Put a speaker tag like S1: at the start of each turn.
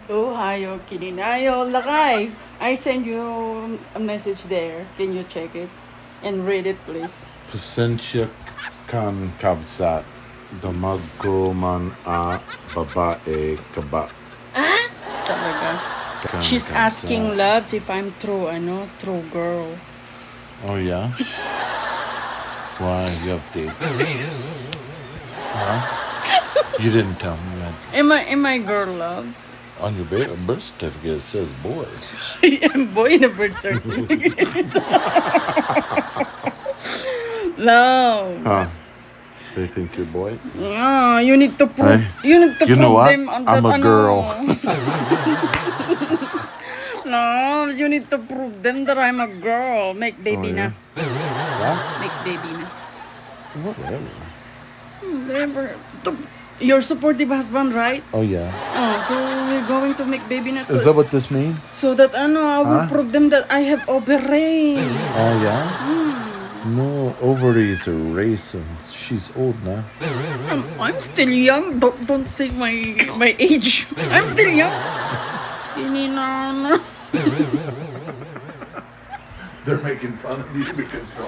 S1: Oh, hayo, kininayo, lakay. I send you a message there. Can you check it? And read it, please.
S2: Pasensya kan kabsat. Damag ko man a babae kaba.
S1: Talaga.
S2: Kan
S1: She's
S2: kabsat.
S1: asking loves if I'm true, true girl.
S2: Oh yeah? Why you update? Huh? You didn't tell me that.
S1: Am I girl loves?
S2: On your birth certificate it says boy.
S1: I'm boy in a birth certificate. Love.
S2: Huh? They think you're boy?
S1: Ah, you need to prove.
S2: Hey,
S1: You need to
S2: you
S1: prove
S2: know what?
S1: them on
S2: I'm
S1: that.
S2: a girl.
S1: No, you need to prove them that I'm a girl. Make baby
S2: Oh, yeah?
S1: na.
S2: What?
S1: Make baby na.
S2: Whatever.
S1: Never. Your supportive husband, right?
S2: Oh yeah.
S1: Oh, so we're going to make baby na.
S2: Is that what this means?
S1: So that I will
S2: Huh?
S1: prove them that I have ovary.
S2: Oh yeah? No, ovaries are raisins. She's old now.
S1: I'm still young. Don't say my age. I'm still young. Ininana.
S2: They're making fun of you because you're